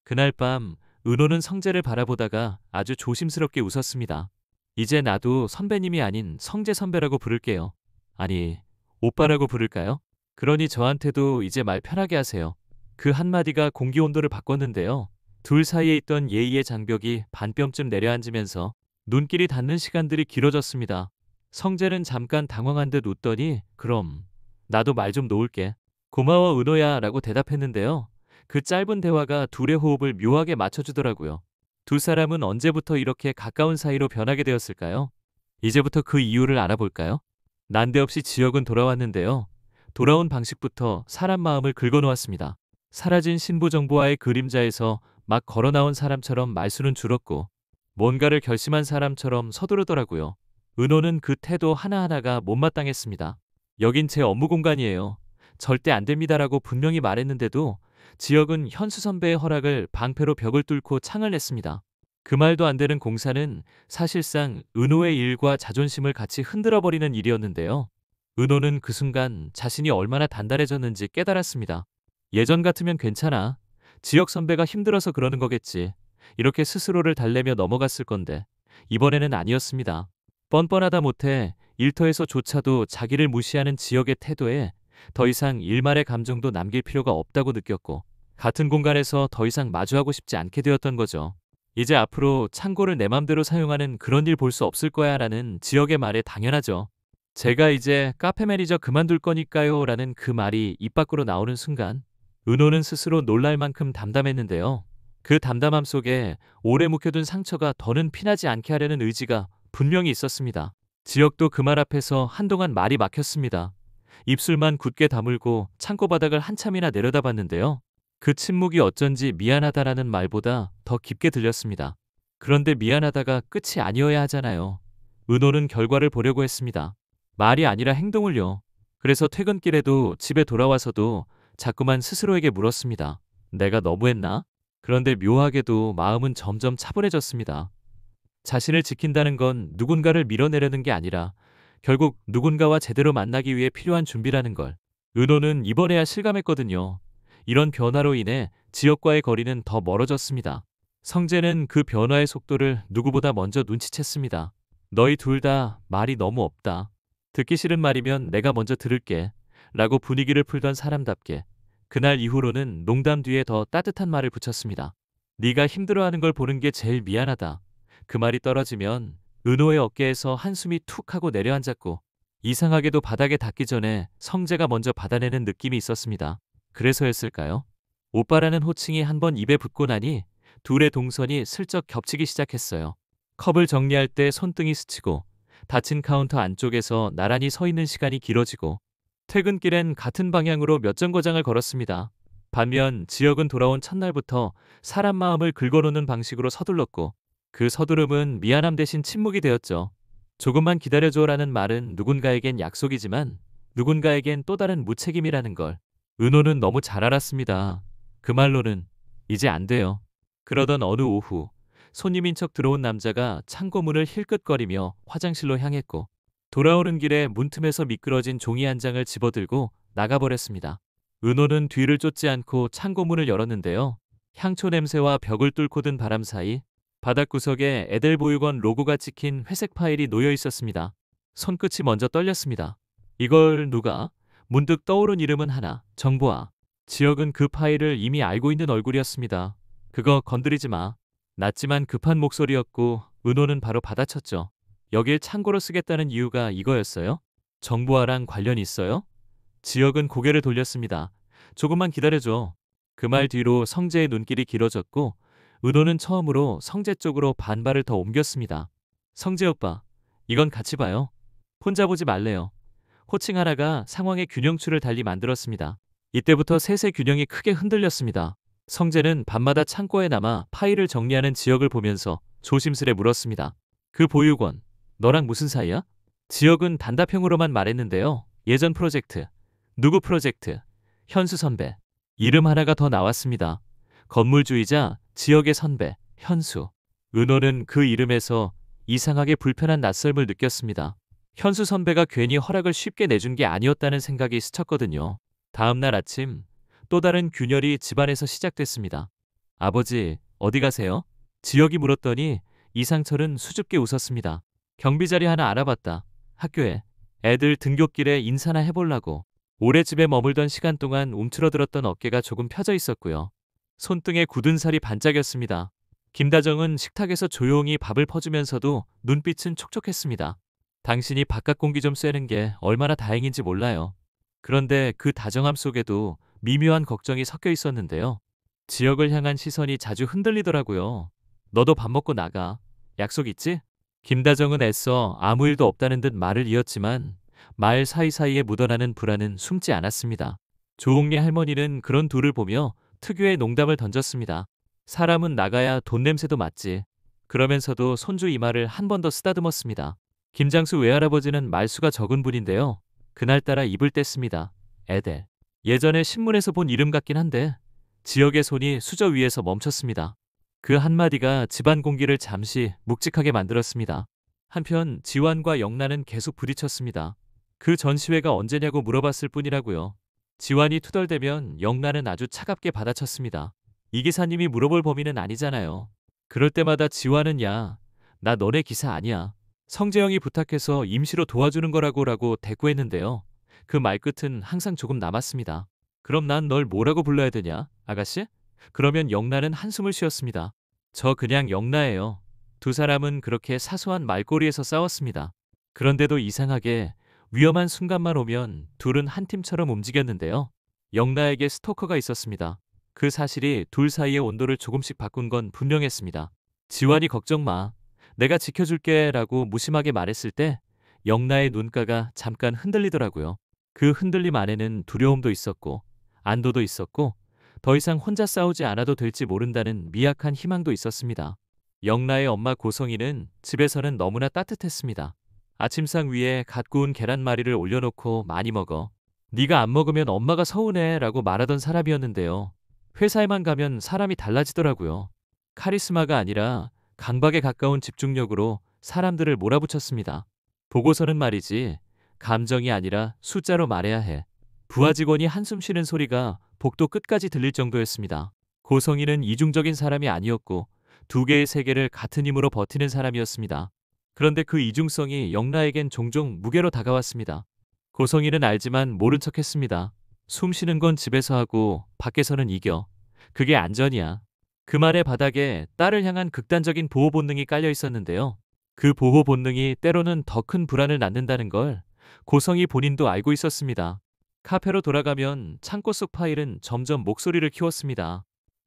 그날 밤 은호는 성재를 바라보다가 아주 조심스럽게 웃었습니다. 이제 나도 선배님이 아닌 성재 선배라고 부를게요. 아니, 오빠라고 부를까요? 그러니 저한테도 이제 말 편하게 하세요. 그 한마디가 공기 온도를 바꿨는데요. 둘 사이에 있던 예의의 장벽이 반뼘쯤 내려앉으면서 눈길이 닿는 시간들이 길어졌습니다. 성재는 잠깐 당황한 듯 웃더니 그럼 나도 말 좀 놓을게. 고마워 은호야 라고 대답했는데요. 그 짧은 대화가 둘의 호흡을 묘하게 맞춰주더라고요. 두 사람은 언제부터 이렇게 가까운 사이로 변하게 되었을까요? 이제부터 그 이유를 알아볼까요? 난데없이 지역은 돌아왔는데요. 돌아온 방식부터 사람 마음을 긁어놓았습니다. 사라진 신부 정부와의 그림자에서 막 걸어 나온 사람처럼 말수는 줄었고 뭔가를 결심한 사람처럼 서두르더라고요. 은호는 그 태도 하나하나가 못마땅했습니다. 여긴 제 업무 공간이에요. 절대 안 됩니다라고 분명히 말했는데도 지역은 현수 선배의 허락을 방패로 벽을 뚫고 창을 냈습니다. 그 말도 안 되는 공사는 사실상 은호의 일과 자존심을 같이 흔들어버리는 일이었는데요. 은호는 그 순간 자신이 얼마나 단단해졌는지 깨달았습니다. 예전 같으면 괜찮아. 지역 선배가 힘들어서 그러는 거겠지. 이렇게 스스로를 달래며 넘어갔을 건데 이번에는 아니었습니다. 뻔뻔하다 못해 일터에서조차도 자기를 무시하는 지역의 태도에 더 이상 일말의 감정도 남길 필요가 없다고 느꼈고 같은 공간에서 더 이상 마주하고 싶지 않게 되었던 거죠. 이제 앞으로 창고를 내 맘대로 사용하는 그런 일 볼 수 없을 거야 라는 지역의 말에 당연하죠. 제가 이제 카페 매니저 그만둘 거니까요 라는 그 말이 입 밖으로 나오는 순간 은호는 스스로 놀랄 만큼 담담했는데요. 그 담담함 속에 오래 묵혀둔 상처가 더는 피나지 않게 하려는 의지가 분명히 있었습니다. 지역도 그 말 앞에서 한동안 말이 막혔습니다. 입술만 굳게 다물고 창고 바닥을 한참이나 내려다봤는데요. 그 침묵이 어쩐지 미안하다라는 말보다 더 깊게 들렸습니다. 그런데 미안하다가 끝이 아니어야 하잖아요. 은호는 결과를 보려고 했습니다. 말이 아니라 행동을요. 그래서 퇴근길에도 집에 돌아와서도 자꾸만 스스로에게 물었습니다. 내가 너무했나? 그런데 묘하게도 마음은 점점 차분해졌습니다. 자신을 지킨다는 건 누군가를 밀어내려는 게 아니라 결국 누군가와 제대로 만나기 위해 필요한 준비라는 걸 은호는 이번에야 실감했거든요. 이런 변화로 인해 지역과의 거리는 더 멀어졌습니다. 성재는 그 변화의 속도를 누구보다 먼저 눈치챘습니다. 너희 둘 다 말이 너무 없다. 듣기 싫은 말이면 내가 먼저 들을게. 라고 분위기를 풀던 사람답게 그날 이후로는 농담 뒤에 더 따뜻한 말을 붙였습니다. 네가 힘들어하는 걸 보는 게 제일 미안하다. 그 말이 떨어지면 은호의 어깨에서 한숨이 툭 하고 내려앉았고 이상하게도 바닥에 닿기 전에 성재가 먼저 받아내는 느낌이 있었습니다. 그래서였을까요? 오빠라는 호칭이 한번 입에 붙고 나니 둘의 동선이 슬쩍 겹치기 시작했어요. 컵을 정리할 때 손등이 스치고 닫힌 카운터 안쪽에서 나란히 서 있는 시간이 길어지고 퇴근길엔 같은 방향으로 몇 정거장을 걸었습니다. 반면 지역은 돌아온 첫날부터 사람 마음을 긁어놓는 방식으로 서둘렀고 그 서두름은 미안함 대신 침묵이 되었죠. 조금만 기다려줘라는 말은 누군가에겐 약속이지만 누군가에겐 또 다른 무책임이라는 걸 은호는 너무 잘 알았습니다. 그 말로는 이제 안 돼요. 그러던 어느 오후 손님인 척 들어온 남자가 창고 문을 힐끗거리며 화장실로 향했고 돌아오는 길에 문틈에서 미끄러진 종이 한 장을 집어들고 나가버렸습니다. 은호는 뒤를 쫓지 않고 창고 문을 열었는데요. 향초 냄새와 벽을 뚫고 든 바람 사이 바닥 구석에 에델보육원 로고가 찍힌 회색 파일이 놓여 있었습니다. 손끝이 먼저 떨렸습니다. 이걸 누가? 문득 떠오른 이름은 하나, 정보아. 지역은 그 파일을 이미 알고 있는 얼굴이었습니다. 그거 건드리지 마. 낮지만 급한 목소리였고 은호는 바로 받아쳤죠. 여길 창고로 쓰겠다는 이유가 이거였어요? 정보아랑 관련이 있어요? 지역은 고개를 돌렸습니다. 조금만 기다려줘. 그 말 뒤로 성재의 눈길이 길어졌고 은호는 처음으로 성재 쪽으로 반발을 더 옮겼습니다. 성재 오빠, 이건 같이 봐요. 혼자 보지 말래요. 호칭 하나가 상황의 균형추를 달리 만들었습니다. 이때부터 셋의 균형이 크게 흔들렸습니다. 성재는 밤마다 창고에 남아 파일을 정리하는 지역을 보면서 조심스레 물었습니다. 그 보육원, 너랑 무슨 사이야? 지역은 단답형으로만 말했는데요. 예전 프로젝트, 누구 프로젝트, 현수 선배. 이름 하나가 더 나왔습니다. 건물주의자, 지역의 선배, 현수. 은호는 그 이름에서 이상하게 불편한 낯설음을 느꼈습니다. 현수 선배가 괜히 허락을 쉽게 내준 게 아니었다는 생각이 스쳤거든요. 다음 날 아침 또 다른 균열이 집안에서 시작됐습니다. 아버지, 어디 가세요? 지혁이 물었더니 이상철은 수줍게 웃었습니다. 경비 자리 하나 알아봤다. 학교에. 애들 등굣길에 인사나 해보려고. 오래 집에 머물던 시간 동안 움츠러들었던 어깨가 조금 펴져 있었고요. 손등에 굳은 살이 반짝였습니다. 김다정은 식탁에서 조용히 밥을 퍼주면서도 눈빛은 촉촉했습니다. 당신이 바깥 공기 좀 쐬는 게 얼마나 다행인지 몰라요. 그런데 그 다정함 속에도 미묘한 걱정이 섞여 있었는데요. 지역을 향한 시선이 자주 흔들리더라고요. 너도 밥 먹고 나가. 약속 있지? 김다정은 애써 아무 일도 없다는 듯 말을 이었지만 말 사이사이에 묻어나는 불안은 숨지 않았습니다. 조홍래 할머니는 그런 둘을 보며 특유의 농담을 던졌습니다. 사람은 나가야 돈 냄새도 맡지. 그러면서도 손주 이마를 한 번 더 쓰다듬었습니다. 김장수 외할아버지는 말수가 적은 분인데요. 그날따라 입을 뗐습니다. 에델. 예전에 신문에서 본 이름 같긴 한데 지역의 손이 수저 위에서 멈췄습니다. 그 한마디가 집안 공기를 잠시 묵직하게 만들었습니다. 한편 지환과 영란은 계속 부딪혔습니다. 그 전시회가 언제냐고 물어봤을 뿐이라고요. 지환이 투덜대면 영란은 아주 차갑게 받아쳤습니다. 이 기사님이 물어볼 범위는 아니잖아요. 그럴 때마다 지환은 야, 나 너네 기사 아니야. 성재영이 부탁해서 임시로 도와주는 거라고 대꾸했는데요. 그 말끝은 항상 조금 남았습니다. 그럼 난 널 뭐라고 불러야 되냐, 아가씨? 그러면 영란은 한숨을 쉬었습니다. 저 그냥 영라예요. 두 사람은 그렇게 사소한 말꼬리에서 싸웠습니다. 그런데도 이상하게 위험한 순간만 오면 둘은 한 팀처럼 움직였는데요. 영라에게 스토커가 있었습니다. 그 사실이 둘 사이의 온도를 조금씩 바꾼 건 분명했습니다. 지환이 걱정 마. 내가 지켜줄게 라고 무심하게 말했을 때 영라의 눈가가 잠깐 흔들리더라고요. 그 흔들림 안에는 두려움도 있었고 안도도 있었고 더 이상 혼자 싸우지 않아도 될지 모른다는 미약한 희망도 있었습니다. 영라의 엄마 고성이는 집에서는 너무나 따뜻했습니다. 아침상 위에 갓 구운 계란말이를 올려놓고 많이 먹어. 네가 안 먹으면 엄마가 서운해 라고 말하던 사람이었는데요. 회사에만 가면 사람이 달라지더라고요. 카리스마가 아니라 강박에 가까운 집중력으로 사람들을 몰아붙였습니다. 보고서는 말이지 감정이 아니라 숫자로 말해야 해. 부하 직원이 한숨 쉬는 소리가 복도 끝까지 들릴 정도였습니다. 고성이는 이중적인 사람이 아니었고 두 개의 세계를 같은 힘으로 버티는 사람이었습니다. 그런데 그 이중성이 영라에겐 종종 무게로 다가왔습니다. 고성이는 알지만 모른 척했습니다. 숨 쉬는 건 집에서 하고 밖에서는 이겨. 그게 안전이야. 그 말의 바닥에 딸을 향한 극단적인 보호 본능이 깔려 있었는데요. 그 보호 본능이 때로는 더 큰 불안을 낳는다는 걸 고성이 본인도 알고 있었습니다. 카페로 돌아가면 창고 속 파일은 점점 목소리를 키웠습니다.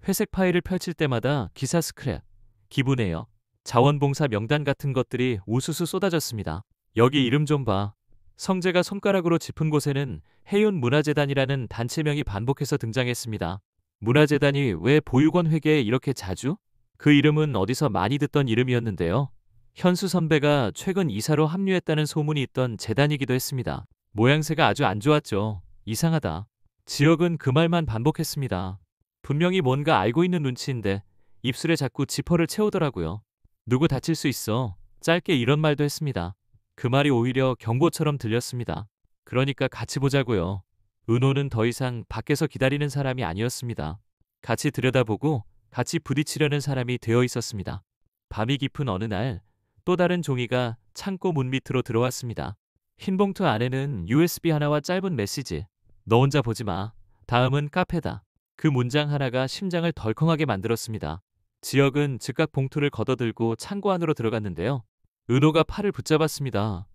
회색 파일을 펼칠 때마다 기사 스크랩, 기부내역, 자원봉사 명단 같은 것들이 우수수 쏟아졌습니다. 여기 이름 좀 봐. 성재가 손가락으로 짚은 곳에는 해윤문화재단이라는 단체명이 반복해서 등장했습니다. 문화재단이 왜 보육원 회계에 이렇게 자주? 그 이름은 어디서 많이 듣던 이름이었는데요. 현수 선배가 최근 이사로 합류했다는 소문이 있던 재단이기도 했습니다. 모양새가 아주 안 좋았죠. 이상하다. 지역은 그 말만 반복했습니다. 분명히 뭔가 알고 있는 눈치인데 입술에 자꾸 지퍼를 채우더라고요. 누구 다칠 수 있어. 짧게 이런 말도 했습니다. 그 말이 오히려 경고처럼 들렸습니다. 그러니까 같이 보자고요. 은호는 더 이상 밖에서 기다리는 사람이 아니었습니다. 같이 들여다보고 같이 부딪히려는 사람이 되어 있었습니다. 밤이 깊은 어느 날 또 다른 종이가 창고 문 밑으로 들어왔습니다. 흰 봉투 안에는 USB 하나와 짧은 메시지. 너 혼자 보지 마. 다음은 카페다. 그 문장 하나가 심장을 덜컹하게 만들었습니다. 지역은 즉각 봉투를 걷어들고 창고 안으로 들어갔는데요. 은호가 팔을 붙잡았습니다.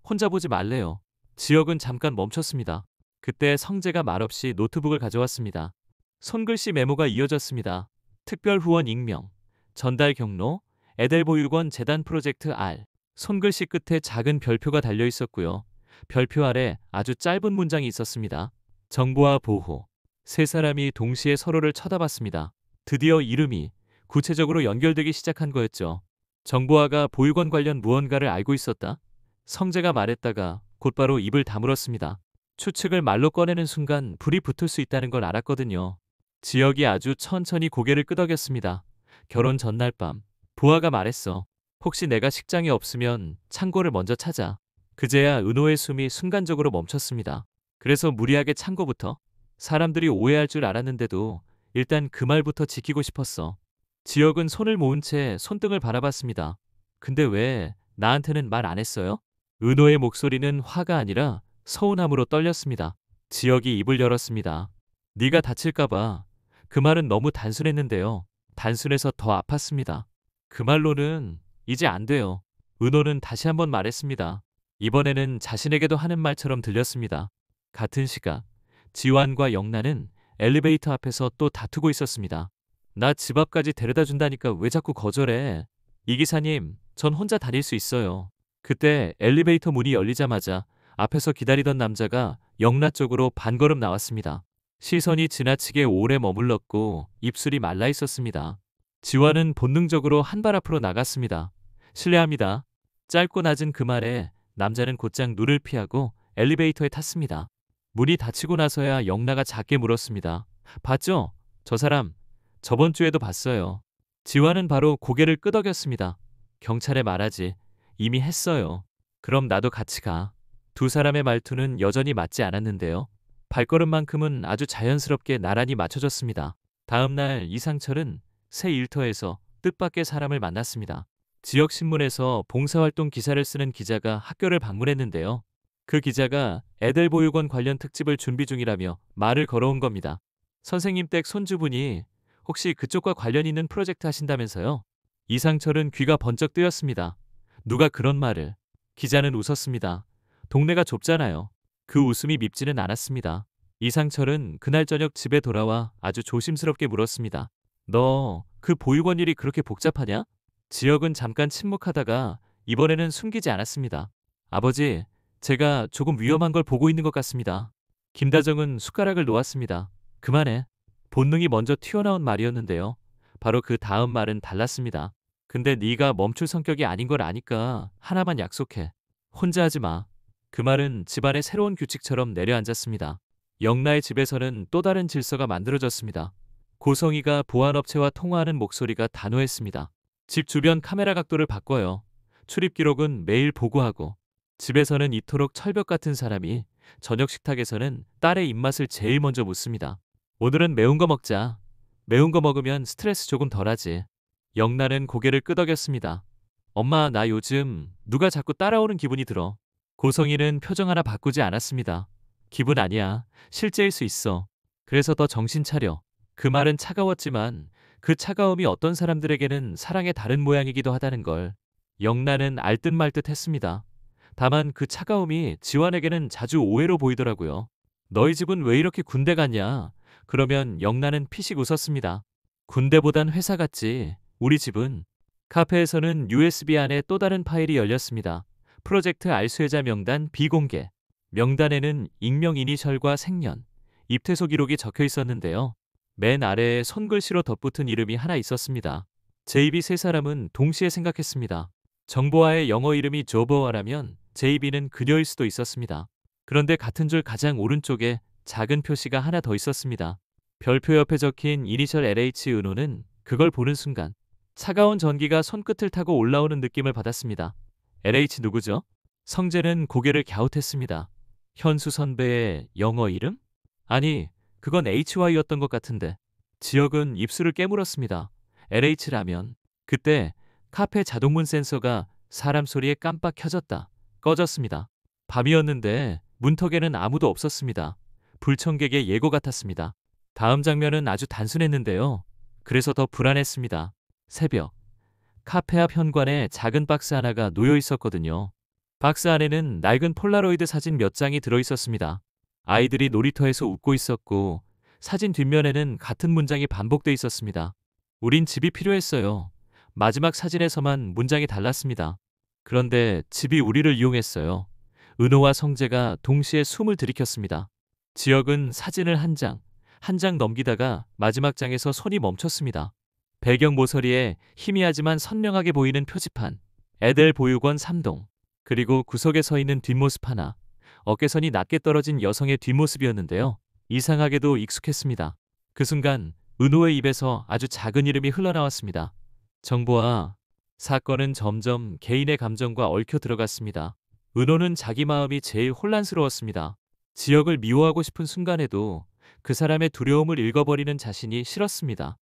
혼자 보지 말래요. 지역은 잠깐 멈췄습니다. 그때 성재가 말없이 노트북을 가져왔습니다. 손글씨 메모가 이어졌습니다. 특별 후원 익명, 전달 경로, 에델보육원 재단 프로젝트 R. 손글씨 끝에 작은 별표가 달려 있었고요. 별표 아래 아주 짧은 문장이 있었습니다. 정보와 보호. 세 사람이 동시에 서로를 쳐다봤습니다. 드디어 이름이 구체적으로 연결되기 시작한 거였죠. 정보화가 보육원 관련 무언가를 알고 있었다. 성재가 말했다가 곧바로 입을 다물었습니다. 추측을 말로 꺼내는 순간 불이 붙을 수 있다는 걸 알았거든요. 지역이 아주 천천히 고개를 끄덕였습니다. 결혼 전날 밤 부하가 말했어. 혹시 내가 식장에 없으면 창고를 먼저 찾아. 그제야 은호의 숨이 순간적으로 멈췄습니다. 그래서 무리하게 창고부터. 사람들이 오해할 줄 알았는데도 일단 그 말부터 지키고 싶었어. 지혁은 손을 모은 채 손등을 바라봤습니다. 근데 왜 나한테는 말 안 했어요? 은호의 목소리는 화가 아니라 서운함으로 떨렸습니다. 지혁이 입을 열었습니다. 네가 다칠까봐. 그 말은 너무 단순했는데요. 단순해서 더 아팠습니다. 그 말로는 이제 안 돼요. 은호는 다시 한번 말했습니다. 이번에는 자신에게도 하는 말처럼 들렸습니다. 같은 시각 지환과 영란은 엘리베이터 앞에서 또 다투고 있었습니다. 나 집 앞까지 데려다 준다니까 왜 자꾸 거절해? 이 기사님, 전 혼자 다닐 수 있어요. 그때 엘리베이터 문이 열리자마자 앞에서 기다리던 남자가 영라 쪽으로 반걸음 나왔습니다. 시선이 지나치게 오래 머물렀고 입술이 말라 있었습니다. 지환은 본능적으로 한 발 앞으로 나갔습니다. 실례합니다. 짧고 낮은 그 말에 남자는 곧장 눈을 피하고 엘리베이터에 탔습니다. 문이 닫히고 나서야 영라가 작게 물었습니다. 봤죠? 저 사람 저번 주에도 봤어요. 지환은 바로 고개를 끄덕였습니다. 경찰에 말하지. 이미 했어요. 그럼 나도 같이 가. 두 사람의 말투는 여전히 맞지 않았는데요. 발걸음만큼은 아주 자연스럽게 나란히 맞춰졌습니다. 다음 날 이상철은 새 일터에서 뜻밖의 사람을 만났습니다. 지역신문에서 봉사활동 기사를 쓰는 기자가 학교를 방문했는데요. 그 기자가 애들 보육원 관련 특집을 준비 중이라며 말을 걸어온 겁니다. 선생님 댁 손주분이 혹시 그쪽과 관련 있는 프로젝트 하신다면서요? 이상철은 귀가 번쩍 뜨였습니다. 누가 그런 말을. 기자는 웃었습니다. 동네가 좁잖아요. 그 웃음이 밉지는 않았습니다. 이상철은 그날 저녁 집에 돌아와 아주 조심스럽게 물었습니다. 너 그 보육원 일이 그렇게 복잡하냐? 지혁은 잠깐 침묵하다가 이번에는 숨기지 않았습니다. 아버지, 제가 조금 위험한 걸 보고 있는 것 같습니다. 김다정은 숟가락을 놓았습니다. 그만해. 본능이 먼저 튀어나온 말이었는데요. 바로 그 다음 말은 달랐습니다. 근데 네가 멈출 성격이 아닌 걸 아니까 하나만 약속해. 혼자 하지 마. 그 말은 집안의 새로운 규칙처럼 내려앉았습니다. 영라의 집에서는 또 다른 질서가 만들어졌습니다. 고성이가 보안업체와 통화하는 목소리가 단호했습니다. 집 주변 카메라 각도를 바꿔요. 출입 기록은 매일 보고하고. 집에서는 이토록 철벽 같은 사람이 저녁 식탁에서는 딸의 입맛을 제일 먼저 묻습니다. 오늘은 매운 거 먹자. 매운 거 먹으면 스트레스 조금 덜하지. 영란은 고개를 끄덕였습니다. 엄마, 나 요즘 누가 자꾸 따라오는 기분이 들어. 고성이는 표정 하나 바꾸지 않았습니다. 기분 아니야. 실제일 수 있어. 그래서 더 정신 차려. 그 말은 차가웠지만 그 차가움이 어떤 사람들에게는 사랑의 다른 모양이기도 하다는 걸. 영란은 알듯 말듯 했습니다. 다만 그 차가움이 지환에게는 자주 오해로 보이더라고요. 너희 집은 왜 이렇게 군대 같냐? 그러면 영란은 피식 웃었습니다. 군대보단 회사 같지. 우리 집은. 카페에서는 USB 안에 또 다른 파일이 열렸습니다. 프로젝트 알수혜자 명단 비공개. 명단에는 익명 이니셜과 생년, 입퇴소 기록이 적혀 있었는데요. 맨 아래에 손글씨로 덧붙은 이름이 하나 있었습니다. 제이비 세 사람은 동시에 생각했습니다. 정보화의 영어 이름이 조보아라면 제이비는 그녀일 수도 있었습니다. 그런데 같은 줄 가장 오른쪽에 작은 표시가 하나 더 있었습니다. 별표 옆에 적힌 이니셜 LH 은호는 그걸 보는 순간 차가운 전기가 손끝을 타고 올라오는 느낌을 받았습니다. LH 누구죠? 성재는 고개를 갸웃했습니다. 현수 선배의 영어 이름? 아니, 그건 HY였던 것 같은데. 지혁은 입술을 깨물었습니다. LH라면. 그때 카페 자동문 센서가 사람 소리에 깜빡 켜졌다. 꺼졌습니다. 밤이었는데 문턱에는 아무도 없었습니다. 불청객의 예고 같았습니다. 다음 장면은 아주 단순했는데요. 그래서 더 불안했습니다. 새벽. 카페 앞 현관에 작은 박스 하나가 놓여 있었거든요. 박스 안에는 낡은 폴라로이드 사진 몇 장이 들어 있었습니다. 아이들이 놀이터에서 웃고 있었고 사진 뒷면에는 같은 문장이 반복돼 있었습니다. 우린 집이 필요했어요. 마지막 사진에서만 문장이 달랐습니다. 그런데 집이 우리를 이용했어요. 은호와 성재가 동시에 숨을 들이켰습니다. 지혁은 사진을 한 장, 한 장 넘기다가 마지막 장에서 손이 멈췄습니다. 배경 모서리에 희미하지만 선명하게 보이는 표지판, 애들 보육원 3동, 그리고 구석에 서 있는 뒷모습 하나, 어깨선이 낮게 떨어진 여성의 뒷모습이었는데요. 이상하게도 익숙했습니다. 그 순간 은호의 입에서 아주 작은 이름이 흘러나왔습니다. 정보아. 사건은 점점 개인의 감정과 얽혀 들어갔습니다. 은호는 자기 마음이 제일 혼란스러웠습니다. 지역을 미워하고 싶은 순간에도 그 사람의 두려움을 읽어버리는 자신이 싫었습니다.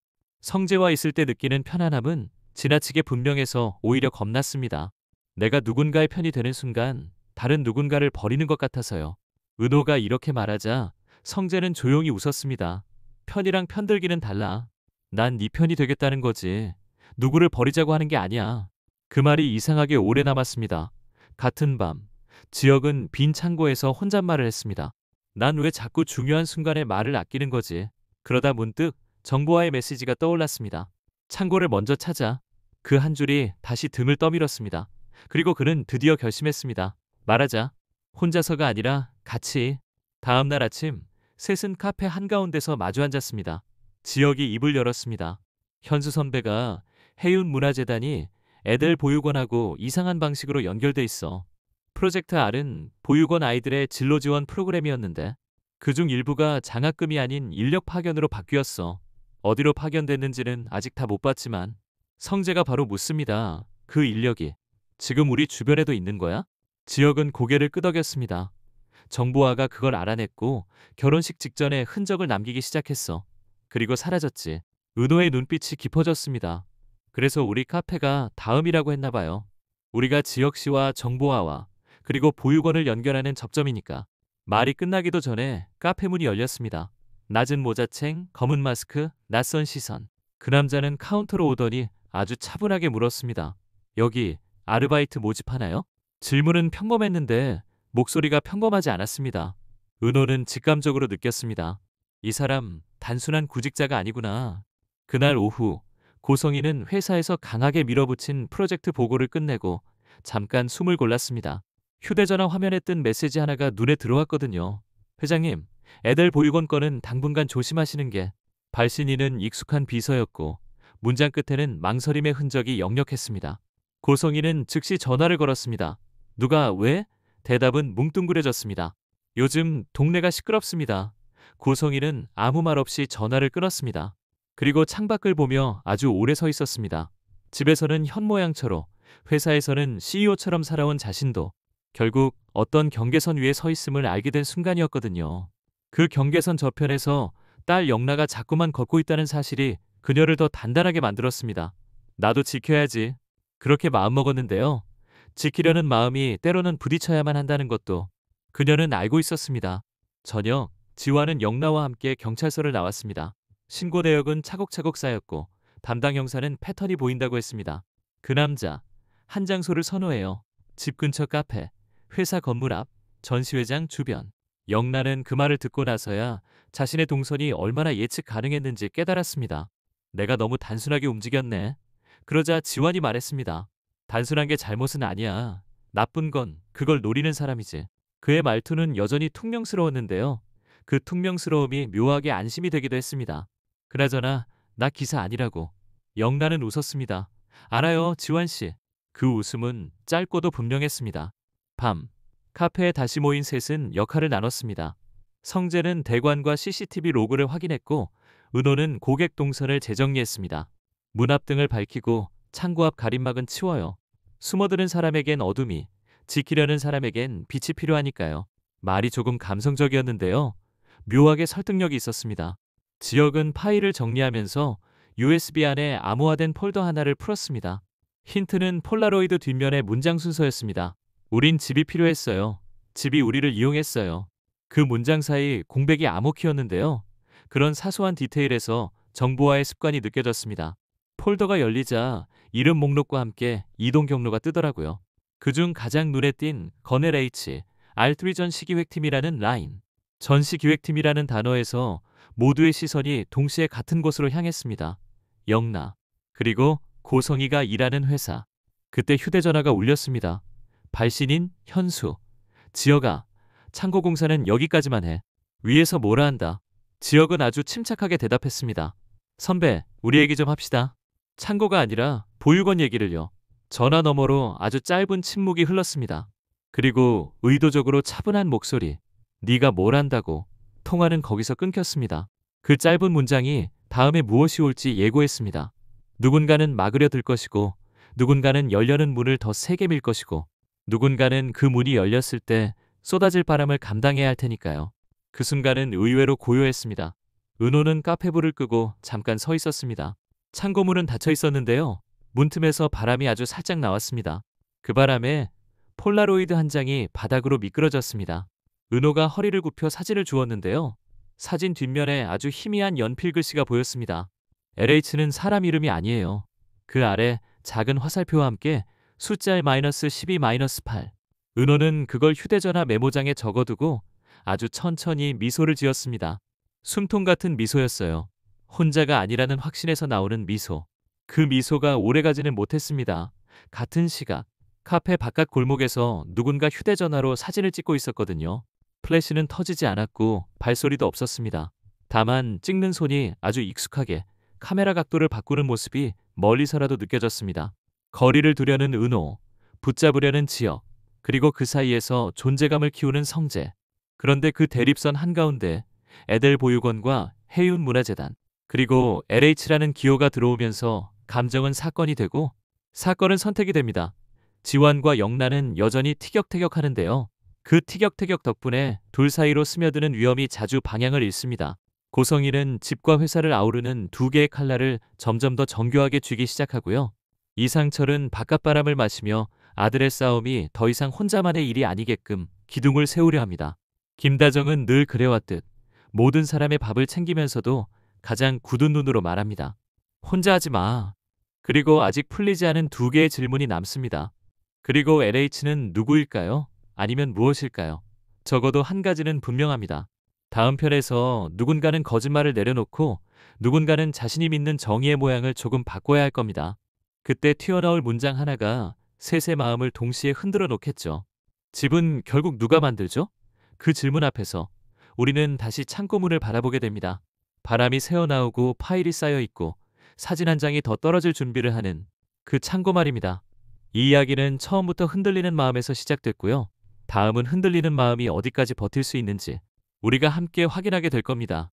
성재와 있을 때 느끼는 편안함은 지나치게 분명해서 오히려 겁났습니다. 내가 누군가의 편이 되는 순간 다른 누군가를 버리는 것 같아서요. 은호가 이렇게 말하자 성재는 조용히 웃었습니다. 편이랑 편들기는 달라. 난 네 편이 되겠다는 거지. 누구를 버리자고 하는 게 아니야. 그 말이 이상하게 오래 남았습니다. 같은 밤, 지혁은 빈 창고에서 혼잣말을 했습니다. 난 왜 자꾸 중요한 순간에 말을 아끼는 거지? 그러다 문득 정보와의 메시지가 떠올랐습니다. 창고를 먼저 찾아. 그 한 줄이 다시 등을 떠밀었습니다. 그리고 그는 드디어 결심했습니다. 말하자. 혼자서가 아니라 같이. 다음 날 아침, 셋은 카페 한가운데서 마주 앉았습니다. 지혁이 입을 열었습니다. 현수 선배가 해운문화재단이 애들 보육원하고 이상한 방식으로 연결돼 있어. 프로젝트 R은 보육원 아이들의 진로 지원 프로그램이었는데 그중 일부가 장학금이 아닌 인력 파견으로 바뀌었어. 어디로 파견됐는지는 아직 다 못 봤지만 성재가 바로 묻습니다. 그 인력이 지금 우리 주변에도 있는 거야? 지혁은 고개를 끄덕였습니다. 정보화가 그걸 알아냈고 결혼식 직전에 흔적을 남기기 시작했어. 그리고 사라졌지. 은호의 눈빛이 깊어졌습니다. 그래서 우리 카페가 다음이라고 했나 봐요. 우리가 지혁 씨와 정보화와 그리고 보육원을 연결하는 접점이니까. 말이 끝나기도 전에 카페 문이 열렸습니다. 낮은 모자챙, 검은 마스크, 낯선 시선. 그 남자는 카운터로 오더니 아주 차분하게 물었습니다. 여기 아르바이트 모집하나요? 질문은 평범했는데 목소리가 평범하지 않았습니다. 은호는 직감적으로 느꼈습니다. 이 사람 단순한 구직자가 아니구나. 그날 오후 고성이는 회사에서 강하게 밀어붙인 프로젝트 보고를 끝내고 잠깐 숨을 골랐습니다. 휴대전화 화면에 뜬 메시지 하나가 눈에 들어왔거든요. 회장님, 애들 보육원 건은 당분간 조심하시는 게. 발신인은 익숙한 비서였고 문장 끝에는 망설임의 흔적이 역력했습니다. 고성이는 즉시 전화를 걸었습니다. 누가 왜? 대답은 뭉뚱그려졌습니다. 요즘 동네가 시끄럽습니다. 고성이는 아무 말 없이 전화를 끊었습니다. 그리고 창밖을 보며 아주 오래 서 있었습니다. 집에서는 현모양처로, 회사에서는 CEO처럼 살아온 자신도 결국 어떤 경계선 위에 서 있음을 알게 된 순간이었거든요. 그 경계선 저편에서 딸 영라가 자꾸만 걷고 있다는 사실이 그녀를 더 단단하게 만들었습니다. 나도 지켜야지. 그렇게 마음먹었는데요. 지키려는 마음이 때로는 부딪혀야만 한다는 것도 그녀는 알고 있었습니다. 저녁, 지화는 영라와 함께 경찰서를 나왔습니다. 신고 내역은 차곡차곡 쌓였고 담당 형사는 패턴이 보인다고 했습니다. 그 남자, 한 장소를 선호해요. 집 근처 카페, 회사 건물 앞, 전시회장 주변. 영란은 그 말을 듣고 나서야 자신의 동선이 얼마나 예측 가능했는지 깨달았습니다. 내가 너무 단순하게 움직였네. 그러자 지환이 말했습니다. 단순한 게 잘못은 아니야. 나쁜 건 그걸 노리는 사람이지. 그의 말투는 여전히 퉁명스러웠는데요. 그 퉁명스러움이 묘하게 안심이 되기도 했습니다. 그나저나 나 기사 아니라고. 영란은 웃었습니다. 알아요, 지환 씨. 그 웃음은 짧고도 분명했습니다. 밤, 카페에 다시 모인 셋은 역할을 나눴습니다. 성재는 대관과 CCTV 로그를 확인했고 은호는 고객 동선을 재정리했습니다. 문 앞 등을 밝히고 창고 앞 가림막은 치워요. 숨어드는 사람에겐 어둠이, 지키려는 사람에겐 빛이 필요하니까요. 말이 조금 감성적이었는데요. 묘하게 설득력이 있었습니다. 지역은 파일을 정리하면서 USB 안에 암호화된 폴더 하나를 풀었습니다. 힌트는 폴라로이드 뒷면의 문장 순서였습니다. 우린 집이 필요했어요. 집이 우리를 이용했어요. 그 문장 사이 공백이 암호키였는데요. 그런 사소한 디테일에서 정보화의 습관이 느껴졌습니다. 폴더가 열리자 이름 목록과 함께 이동 경로가 뜨더라고요. 그중 가장 눈에 띈 건엘 H, R3 전시기획팀이라는 라인. 전시기획팀이라는 단어에서 모두의 시선이 동시에 같은 곳으로 향했습니다. 영나, 그리고 고성이가 일하는 회사. 그때 휴대전화가 울렸습니다. 발신인 현수. 지혁아, 창고 공사는 여기까지만 해. 위에서 뭐라 한다. 지혁은 아주 침착하게 대답했습니다. 선배, 우리 얘기 좀 합시다. 창고가 아니라 보육원 얘기를요. 전화 너머로 아주 짧은 침묵이 흘렀습니다. 그리고 의도적으로 차분한 목소리. 네가 뭘 한다고. 통화는 거기서 끊겼습니다. 그 짧은 문장이 다음에 무엇이 올지 예고했습니다. 누군가는 막으려 들 것이고 누군가는 열려는 문을 더 세게 밀 것이고 누군가는 그 문이 열렸을 때 쏟아질 바람을 감당해야 할 테니까요. 그 순간은 의외로 고요했습니다. 은호는 카페불을 끄고 잠깐 서 있었습니다. 창고문은 닫혀 있었는데요. 문틈에서 바람이 아주 살짝 나왔습니다. 그 바람에 폴라로이드 한 장이 바닥으로 미끄러졌습니다. 은호가 허리를 굽혀 사진을 주었는데요. 사진 뒷면에 아주 희미한 연필 글씨가 보였습니다. LH는 사람 이름이 아니에요. 그 아래 작은 화살표와 함께 숫자 -12-8. 은호는 그걸 휴대전화 메모장에 적어두고 아주 천천히 미소를 지었습니다. 숨통 같은 미소였어요. 혼자가 아니라는 확신에서 나오는 미소. 그 미소가 오래가지는 못했습니다. 같은 시각, 카페 바깥 골목에서 누군가 휴대전화로 사진을 찍고 있었거든요. 플래시는 터지지 않았고 발소리도 없었습니다. 다만 찍는 손이 아주 익숙하게 카메라 각도를 바꾸는 모습이 멀리서라도 느껴졌습니다. 거리를 두려는 은호, 붙잡으려는 지역, 그리고 그 사이에서 존재감을 키우는 성재. 그런데 그 대립선 한가운데 에델 보육원과 해윤 문화재단, 그리고 LH라는 기호가 들어오면서 감정은 사건이 되고 사건은 선택이 됩니다. 지환과 영란은 여전히 티격태격하는데요. 그 티격태격 덕분에 둘 사이로 스며드는 위험이 자주 방향을 잃습니다. 고성일은 집과 회사를 아우르는 두 개의 칼날을 점점 더 정교하게 쥐기 시작하고요. 이상철은 바깥바람을 마시며 아들의 싸움이 더 이상 혼자만의 일이 아니게끔 기둥을 세우려 합니다. 김다정은 늘 그래왔듯 모든 사람의 밥을 챙기면서도 가장 굳은 눈으로 말합니다. 혼자 하지 마. 그리고 아직 풀리지 않은 두 개의 질문이 남습니다. 그리고 LH는 누구일까요? 아니면 무엇일까요? 적어도 한 가지는 분명합니다. 다음 편에서 누군가는 거짓말을 내려놓고 누군가는 자신이 믿는 정의의 모양을 조금 바꿔야 할 겁니다. 그때 튀어나올 문장 하나가 셋의 마음을 동시에 흔들어 놓겠죠. 집은 결국 누가 만들죠? 그 질문 앞에서 우리는 다시 창고문을 바라보게 됩니다. 바람이 새어나오고 파일이 쌓여 있고 사진 한 장이 더 떨어질 준비를 하는 그 창고 말입니다. 이 이야기는 처음부터 흔들리는 마음에서 시작됐고요. 다음은 흔들리는 마음이 어디까지 버틸 수 있는지 우리가 함께 확인하게 될 겁니다.